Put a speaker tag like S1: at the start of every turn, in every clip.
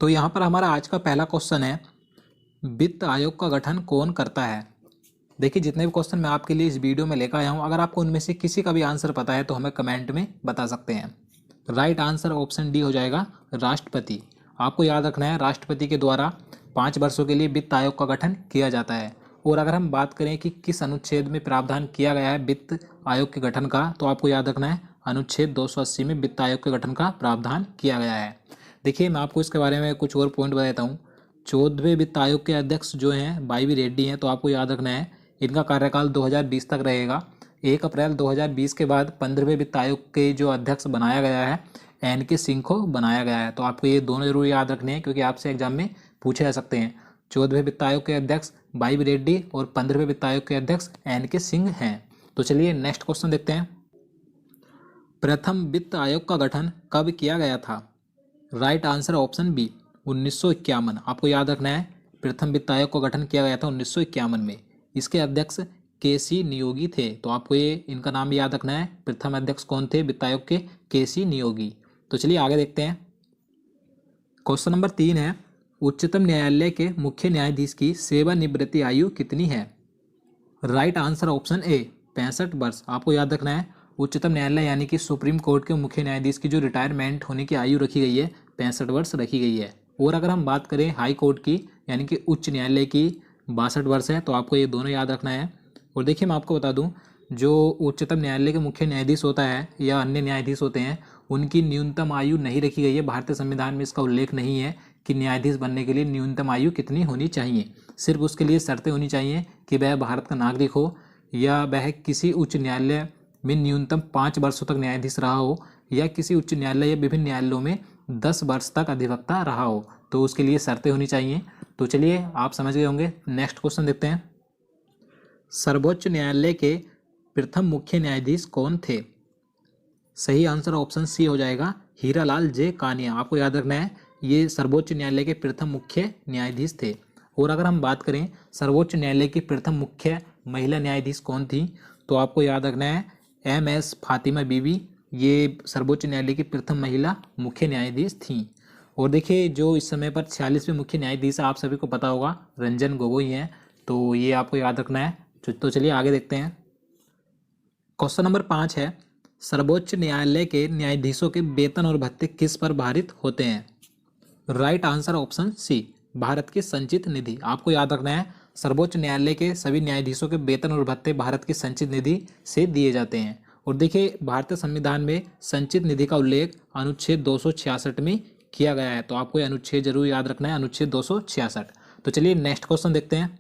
S1: तो यहाँ पर हमारा आज का पहला क्वेश्चन है, वित्त आयोग का गठन कौन करता है। देखिए, जितने भी क्वेश्चन मैं आपके लिए इस वीडियो में लेकर आया हूँ, अगर आपको उनमें से किसी का भी आंसर पता है तो हमें कमेंट में बता सकते हैं। राइट आंसर ऑप्शन डी हो जाएगा, राष्ट्रपति। आपको याद रखना है, राष्ट्रपति के द्वारा 5 वर्षों के लिए वित्त आयोग का गठन किया जाता है। और अगर हम बात करें कि किस अनुच्छेद में प्रावधान किया गया है वित्त आयोग के गठन का, तो आपको याद रखना है अनुच्छेद 280 में वित्त आयोग के गठन का प्रावधान किया गया है। देखिए, मैं आपको इसके बारे में कुछ और पॉइंट बताता हूँ। 14वें वित्त आयोग के अध्यक्ष जो हैं वाई रेड्डी हैं, तो आपको याद रखना है इनका कार्यकाल 2020 तक रहेगा। 1 अप्रैल 2020 के बाद 15वें वित्त आयोग के जो अध्यक्ष बनाया गया है, एन के सिंह को बनाया गया है। तो आपको ये दोनों जरूर याद रखने हैं, क्योंकि आपसे एग्जाम में पूछे जा सकते हैं। 14वें वित्त आयोग के अध्यक्ष वाई रेड्डी और 15वें वित्त आयोग के अध्यक्ष एन के सिंह हैं। तो चलिए नेक्स्ट क्वेश्चन देखते हैं। प्रथम वित्त आयोग का गठन कब किया गया था। Right answer option B, 1951। आपको याद रखना है, प्रथम वित्त आयोग का गठन किया गया था 1951 में। इसके अध्यक्ष के सी नियोगी थे। तो आपको ये इनका नाम भी याद रखना है। प्रथम अध्यक्ष कौन थे वित्त आयोग के सी नियोगी। तो चलिए आगे देखते हैं। क्वेश्चन नंबर 3 है, उच्चतम न्यायालय के मुख्य न्यायाधीश की सेवानिवृत्ति आयु कितनी है। राइट आंसर ऑप्शन ए, 65 वर्ष। आपको याद रखना है, उच्चतम न्यायालय यानी कि सुप्रीम कोर्ट के मुख्य न्यायाधीश की जो रिटायरमेंट होने की आयु रखी गई है, 65 वर्ष रखी गई है। और अगर हम बात करें हाई कोर्ट की यानी कि उच्च न्यायालय की, 62 वर्ष है। तो आपको ये दोनों याद रखना है। और देखिए, मैं आपको बता दूं, जो उच्चतम न्यायालय के मुख्य न्यायाधीश होता है या अन्य न्यायाधीश होते हैं, उनकी न्यूनतम आयु नहीं रखी गई है। भारतीय संविधान में इसका उल्लेख नहीं है कि न्यायाधीश बनने के लिए न्यूनतम आयु कितनी होनी चाहिए। सिर्फ उसके लिए शर्तें होनी चाहिए कि वह भारत का नागरिक हो, या वह किसी उच्च न्यायालय में न्यूनतम 5 वर्षों तक न्यायाधीश रहा हो, या किसी उच्च न्यायालय या विभिन्न न्यायालयों में 10 वर्ष तक अधिवक्ता रहा हो। तो उसके लिए शर्तें होनी चाहिए। तो चलिए, आप समझ गए होंगे। नेक्स्ट क्वेश्चन देखते हैं। सर्वोच्च न्यायालय के प्रथम मुख्य न्यायाधीश कौन थे। सही आंसर ऑप्शन सी हो जाएगा, हीरालाल जे कानिया। आपको याद रखना है, ये सर्वोच्च न्यायालय के प्रथम मुख्य न्यायाधीश थे। और अगर हम बात करें सर्वोच्च न्यायालय की प्रथम मुख्य महिला न्यायाधीश कौन थी, तो आपको याद रखना है MS फातिमा बीबी। ये सर्वोच्च न्यायालय की प्रथम महिला मुख्य न्यायाधीश थीं। और देखिए, जो इस समय पर 46वें मुख्य न्यायाधीश आप सभी को पता होगा, रंजन गोगोई हैं। तो ये आपको याद रखना है। तो चलिए आगे देखते हैं। क्वेश्चन नंबर 5 है, सर्वोच्च न्यायालय के न्यायाधीशों के वेतन और भत्ते किस पर भारित होते हैं। Right answer option C, Bharat की संचित निधि। आपको याद रखना है, सर्वोच्च न्यायालय के सभी न्यायाधीशों के वेतन और भत्ते भारत की संचित निधि से दिए जाते हैं। और देखिए, भारतीय संविधान में संचित निधि का उल्लेख अनुच्छेद 266 में किया गया है। तो आपको ये अनुच्छेद जरूर याद रखना है, अनुच्छेद 266। तो चलिए नेक्स्ट क्वेश्चन देखते हैं।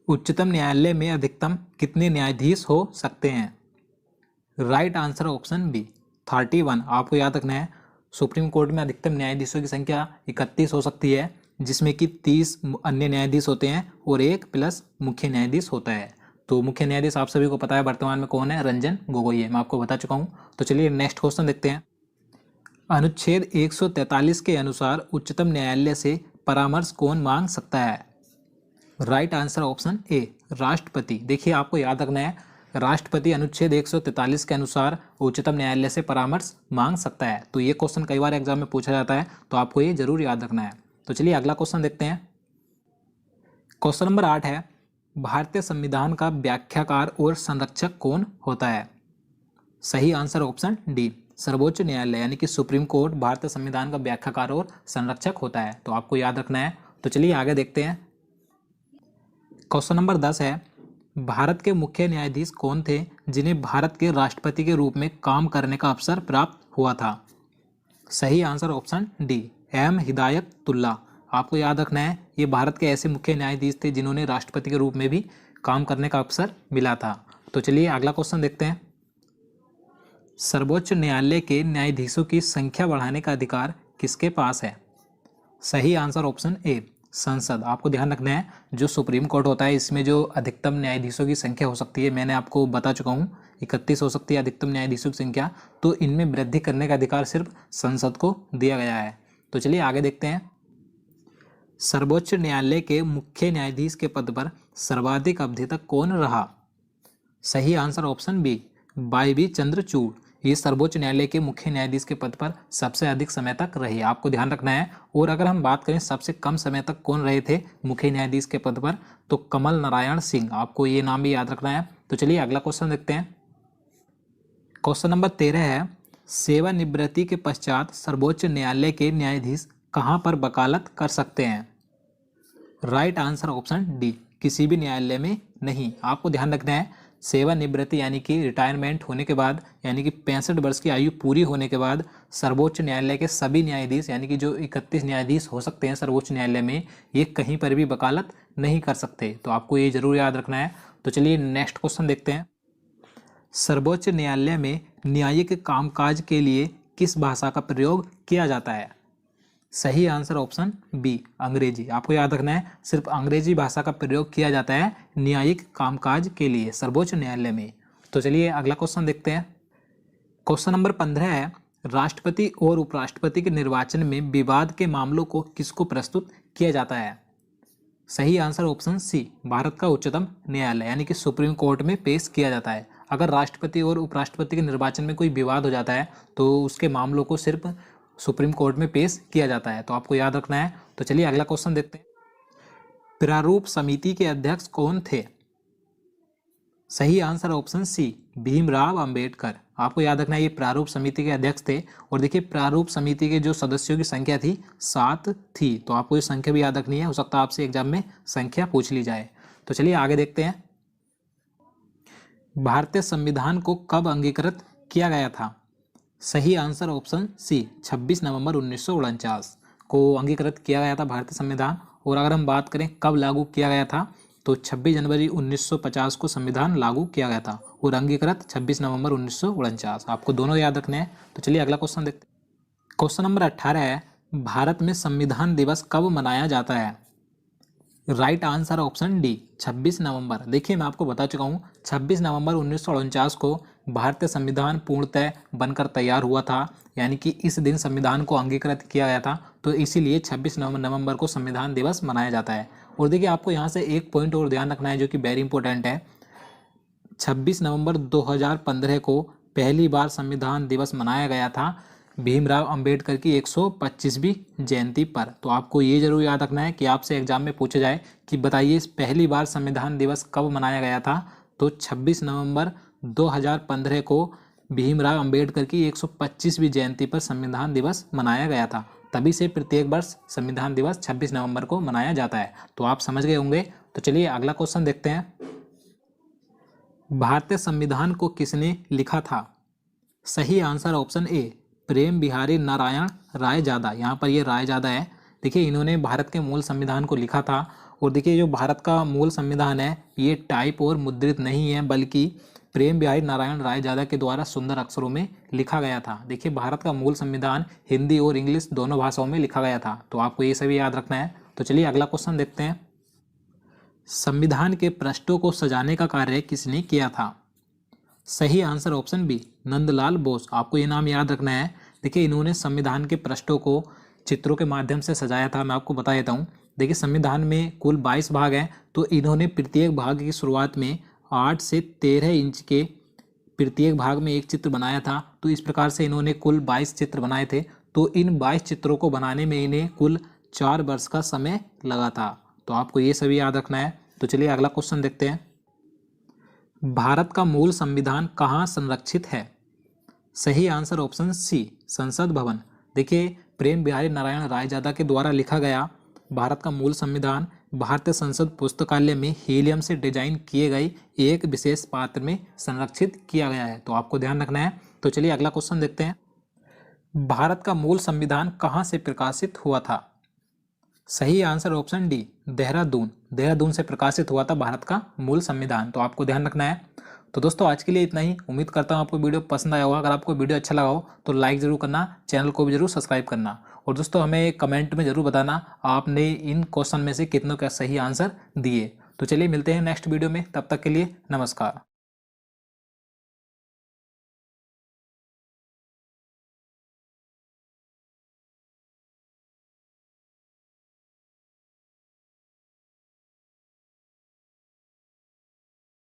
S1: उच्चतम न्यायालय में अधिकतम कितने न्यायाधीश हो सकते हैं। Right answer option B, 31। आपको याद रखना है, सुप्रीम कोर्ट में अधिकतम न्यायाधीशों की संख्या 31 हो सकती है, जिसमें कि 30 अन्य न्यायाधीश होते हैं और 1 प्लस मुख्य न्यायाधीश होता है। तो मुख्य न्यायाधीश आप सभी को पता है वर्तमान में कौन है, रंजन गोगोई है। मैं आपको बता चुका हूँ। तो चलिए नेक्स्ट क्वेश्चन देखते हैं। अनुच्छेद 143 के अनुसार उच्चतम न्यायालय से परामर्श कौन मांग सकता है। राइट आंसर ऑप्शन ए, राष्ट्रपति। देखिए, आपको याद रखना है, राष्ट्रपति अनुच्छेद 143 के अनुसार उच्चतम न्यायालय से परामर्श मांग सकता है। तो ये क्वेश्चन कई बार एग्जाम में पूछा जाता है, तो आपको ये जरूर याद रखना है। तो चलिए अगला क्वेश्चन देखते हैं। क्वेश्चन नंबर 8 है, भारतीय संविधान का व्याख्याकार और संरक्षक कौन होता है। सही आंसर ऑप्शन डी, सर्वोच्च न्यायालय यानी कि सुप्रीम कोर्ट भारतीय संविधान का व्याख्याकार और संरक्षक होता है। तो आपको याद रखना है। तो चलिए आगे देखते हैं। क्वेश्चन नंबर 10 है, भारत के मुख्य न्यायाधीश कौन थे जिन्हें भारत के राष्ट्रपति के रूप में काम करने का अवसर प्राप्त हुआ था। सही answer option D, M Hidayatullah. आपको याद रखना है, ये भारत के ऐसे मुख्य न्यायाधीश थे जिन्होंने राष्ट्रपति के रूप में भी काम करने का अवसर मिला था। तो चलिए अगला क्वेश्चन देखते हैं। सर्वोच्च न्यायालय के न्यायाधीशों की संख्या बढ़ाने का अधिकार किसके पास है। सही आंसर ऑप्शन ए, संसद। आपको ध्यान रखना है, जो सुप्रीम कोर्ट होता है इसमें जो अधिकतम न्यायाधीशों की संख्या हो सकती है, मैंने आपको बता चुका हूँ 31 हो सकती है अधिकतम न्यायाधीशों की संख्या। तो इनमें वृद्धि करने का अधिकार सिर्फ संसद को दिया गया है। तो चलिए आगे देखते हैं। सर्वोच्च न्यायालय के मुख्य न्यायाधीश के पद पर सर्वाधिक अवधि तक कौन रहा। सही answer option B, Y B Chandrachud. ये सर्वोच्च न्यायालय के मुख्य न्यायाधीश के पद पर सबसे अधिक समय तक रहे, आपको ध्यान रखना है। और अगर हम बात करें सबसे कम समय तक कौन रहे थे मुख्य न्यायाधीश के पद पर, तो कमल नारायण सिंह, आपको ये नाम भी याद रखना है। तो चलिए अगला क्वेश्चन देखते हैं। क्वेश्चन नंबर 13 है, सेवानिवृत्ति के पश्चात सर्वोच्च न्यायालय के न्यायाधीश कहाँ पर वकालत कर सकते हैं? राइट आंसर ऑप्शन डी, किसी भी न्यायालय में नहीं। आपको ध्यान रखना है, सेवानिवृत्ति यानी कि रिटायरमेंट होने के बाद, यानी कि 65 वर्ष की आयु पूरी होने के बाद सर्वोच्च न्यायालय के सभी न्यायाधीश, यानी कि जो 31 न्यायाधीश हो सकते हैं सर्वोच्च न्यायालय में, ये कहीं पर भी वकालत नहीं कर सकते। तो आपको ये जरूर याद रखना है। तो चलिए नेक्स्ट क्वेश्चन देखते हैं। सर्वोच्च न्यायालय में न्यायिक कामकाज के लिए किस भाषा का प्रयोग किया जाता है? सही आंसर ऑप्शन बी, अंग्रेजी। आपको याद रखना है, सिर्फ अंग्रेजी भाषा का प्रयोग किया जाता है न्यायिक कामकाज के लिए सर्वोच्च न्यायालय में। तो चलिए अगला क्वेश्चन देखते हैं। क्वेश्चन नंबर 15 है, राष्ट्रपति और उपराष्ट्रपति के निर्वाचन में विवाद के मामलों को किसको प्रस्तुत किया जाता है? सही आंसर ऑप्शन सी, भारत का उच्चतम न्यायालय यानी कि सुप्रीम कोर्ट में पेश किया जाता है। अगर राष्ट्रपति और उपराष्ट्रपति के निर्वाचन में कोई विवाद हो जाता है तो उसके मामलों को सिर्फ सुप्रीम कोर्ट में पेश किया जाता है। तो आपको याद रखना है। तो चलिए अगला क्वेश्चन देखते हैं। प्रारूप समिति के अध्यक्ष कौन थे? सही answer option C, Bhimrao Ambedkar. आपको याद रखना है, ये प्रारूप समिति के अध्यक्ष थे। और देखिए प्रारूप समिति के जो सदस्यों की संख्या थी 7 थी। तो आपको ये संख्या भी याद रखनी है, हो सकता है आपसे एग्जाम में संख्या पूछ ली जाए। तो चलिए आगे देखते हैं। भारतीय संविधान को कब अंगीकृत किया गया था? सही आंसर ऑप्शन सी, 26 नवंबर 1949 को अंगीकृत किया गया था भारतीय संविधान। और अगर हम बात करें कब लागू किया गया था, तो 26 जनवरी 1950 को संविधान लागू किया गया था और अंगीकृत 26 नवंबर 1949। आपको दोनों याद रखने हैं। तो चलिए अगला क्वेश्चन देखते हैं। क्वेश्चन नंबर 18 है, भारत में संविधान दिवस कब मनाया जाता है? राइट आंसर ऑप्शन डी, 26 नवंबर। देखिए मैं आपको बता चुका हूँ, 26 नवंबर 1949 को भारतीय संविधान पूर्णतः बनकर तैयार हुआ था, यानी कि इस दिन संविधान को अंगीकृत किया गया था। तो इसीलिए 26 नवंबर को संविधान दिवस मनाया जाता है। और देखिए आपको यहाँ से एक पॉइंट और ध्यान रखना है जो कि वेरी इंपॉर्टेंट है। 26 नवंबर 2015 को पहली बार संविधान दिवस मनाया गया था भीमराव अंबेडकर की 125वीं जयंती पर। तो आपको ये जरूर याद रखना है कि आपसे एग्जाम में पूछा जाए कि बताइए पहली बार संविधान दिवस कब मनाया गया था, तो 26 नवंबर 2015 को भीमराव अंबेडकर की 125वीं जयंती पर संविधान दिवस मनाया गया था। तभी से प्रत्येक वर्ष संविधान दिवस 26 नवंबर को मनाया जाता है। तो आप समझ गए होंगे। तो चलिए अगला क्वेश्चन देखते हैं। भारतीय संविधान को किसने लिखा था? सही आंसर ऑप्शन ए, प्रेम बिहारी नारायण रायजादा। यहाँ पर ये रायजादा है। देखिए इन्होंने भारत के मूल संविधान को लिखा था। और देखिए जो भारत का मूल संविधान है ये टाइप और मुद्रित नहीं है, बल्कि प्रेम बिहारी नारायण रायजादा के द्वारा सुंदर अक्षरों में लिखा गया था। देखिए भारत का मूल संविधान हिंदी और इंग्लिश दोनों भाषाओं में लिखा गया था। तो आपको ये सभी याद रखना है। तो चलिए अगला क्वेश्चन देखते हैं। संविधान के पृष्ठों को सजाने का कार्य किसने किया था? सही answer option B, Nandlal Bose. आपको ये नाम याद रखना है। देखिए इन्होंने संविधान के पृष्ठों को चित्रों के माध्यम से सजाया था। मैं आपको बता देता हूँ। देखिए संविधान में कुल 22 भाग हैं, तो इन्होंने प्रत्येक भाग की शुरुआत में 8 से 13 इंच के प्रत्येक भाग में एक चित्र बनाया था। तो इस प्रकार से इन्होंने कुल 22 चित्र बनाए थे। तो इन 22 चित्रों को बनाने में इन्हें कुल 4 वर्ष का समय लगा था। तो आपको ये सभी याद रखना है। तो चलिए अगला क्वेश्चन देखते हैं। भारत का मूल संविधान कहाँ संरक्षित है? सही आंसर ऑप्शन सी, संसद भवन। देखिए प्रेम बिहारी नारायण रायजादा के द्वारा लिखा गया भारत का मूल संविधान भारतीय संसद पुस्तकालय में हीलियम से डिजाइन किए गए एक विशेष पात्र में संरक्षित किया गया है। तो आपको ध्यान रखना है। तो चलिए अगला क्वेश्चन देखते हैं। भारत का मूल संविधान कहाँ से प्रकाशित हुआ था? सही answer option D, Dehradun. Dehradun से प्रकाशित हुआ था भारत का मूल संविधान। तो आपको ध्यान रखना है। तो दोस्तों आज के लिए इतना ही। उम्मीद करता हूँ आपको वीडियो पसंद आया होगा। अगर आपको वीडियो अच्छा लगा हो तो लाइक जरूर करना, चैनल को भी जरूर सब्सक्राइब करना। और दोस्तों हमें कमेंट में जरूर बताना आपने इन क्वेश्चन में से कितनों का सही आंसर दिए। तो चलिए मिलते हैं नेक्स्ट वीडियो में। तब तक के लिए नमस्कार।